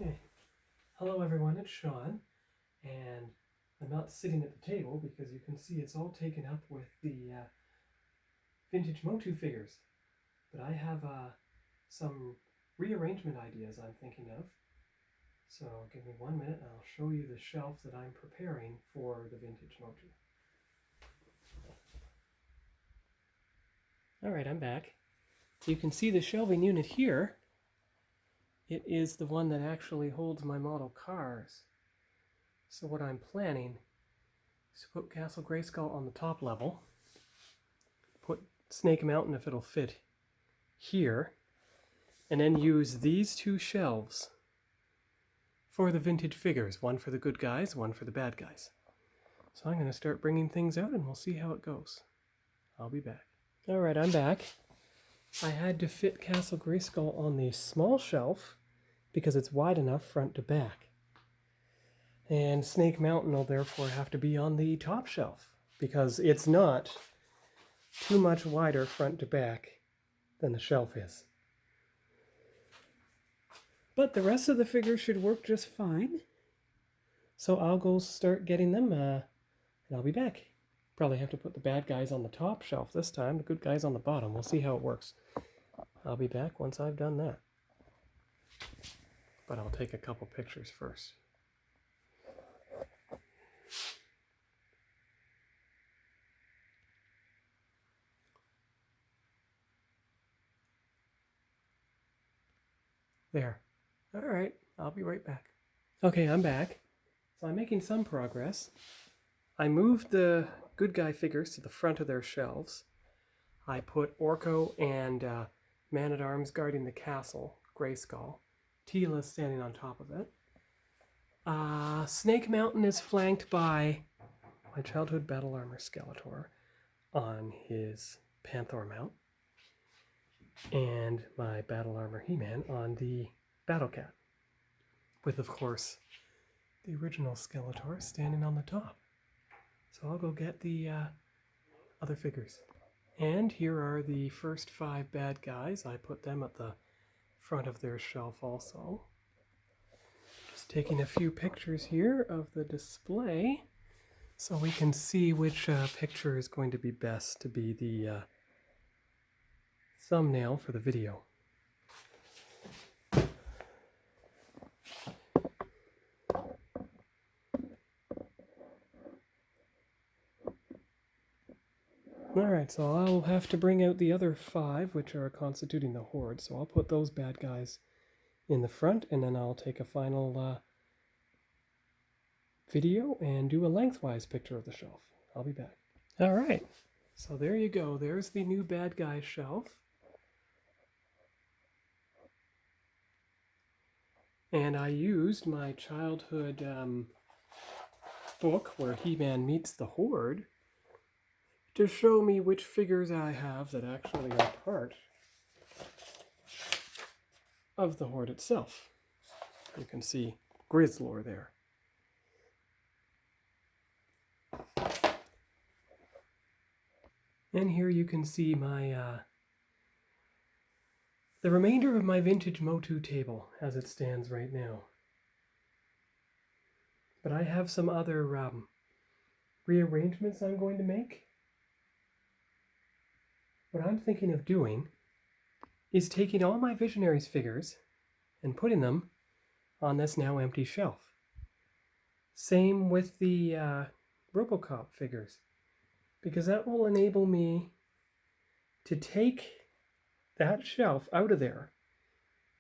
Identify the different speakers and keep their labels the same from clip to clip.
Speaker 1: Hey. Hello everyone, it's Sean, and I'm not sitting at the table because you can see it's all taken up with the Vintage MOTU figures. But I have some rearrangement ideas I'm thinking of. So give me 1 minute and I'll show you the shelf that I'm preparing for the Vintage MOTU. Alright, I'm back. So you can see the shelving unit here. It is the one that actually holds my model cars. So what I'm planning is to put Castle Grayskull on the top level, put Snake Mountain if it'll fit here, and then use these two shelves for the vintage figures, one for the good guys, one for the bad guys. So I'm going to start bringing things out and we'll see how it goes. I'll be back. Alright, I'm back. I had to fit Castle Grayskull on the small shelf because it's wide enough front to back. And Snake Mountain will therefore have to be on the top shelf because it's not too much wider front to back than the shelf is. But the rest of the figures should work just fine. So I'll go start getting them and I'll be back. Probably have to put the bad guys on the top shelf this time, the good guys on the bottom. We'll see how it works. I'll be back once I've done that. But I'll take a couple pictures first. There. All right, I'll be right back. Okay, I'm back. So I'm making some progress. I moved the good guy figures to the front of their shelves. I put Orko and Man-at-Arms guarding the castle, Grayskull. Teela standing on top of it. Snake Mountain is flanked by my childhood battle armor Skeletor on his Panther mount, and my battle armor He-Man on the Battle Cat, with of course the original Skeletor standing on the top. So I'll go get the other figures. And here are the first 5 bad guys. I put them at the front of their shelf also. Just taking a few pictures here of the display so we can see which picture is going to be best to be the thumbnail for the video. Alright, so I'll have to bring out the other 5, which are constituting the horde, so I'll put those bad guys in the front, and then I'll take a final video and do a lengthwise picture of the shelf. I'll be back. Alright, so there you go. There's the new bad guy shelf. And I used my childhood book where He-Man meets the Horde to show me which figures I have that actually are part of the Horde itself. You can see Grizzlor there. And here you can see my the remainder of my Vintage MOTU table as it stands right now. But I have some other rearrangements I'm going to make. What I'm thinking of doing is taking all my Visionaries figures and putting them on this now empty shelf. Same with the Robocop figures, because that will enable me to take that shelf out of there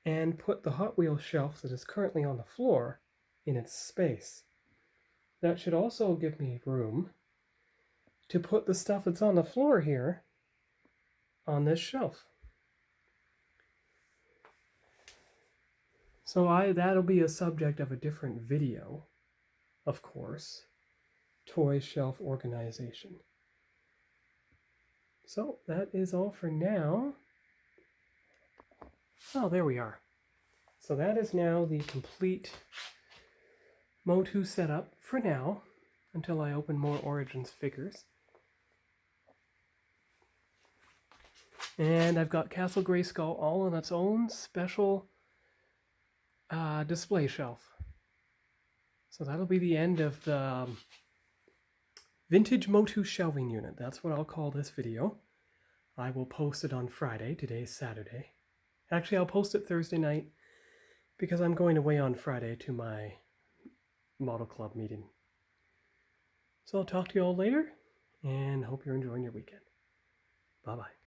Speaker 1: and put the Hot Wheels shelf that is currently on the floor in its space. That should also give me room to put the stuff that's on the floor here on this shelf. So that'll be a subject of a different video, of course. Toy shelf organization. So that is all for now. Oh, there we are. So that is now the complete MOTU setup for now, until I open more Origins figures. And I've got Castle Grayskull all on its own special display shelf. So that'll be the end of the Vintage MOTU shelving unit. That's what I'll call this video. I will post it on Friday. Today's Saturday. Actually, I'll post it Thursday night because I'm going away on Friday to my model club meeting. So I'll talk to you all later and hope you're enjoying your weekend. Bye-bye.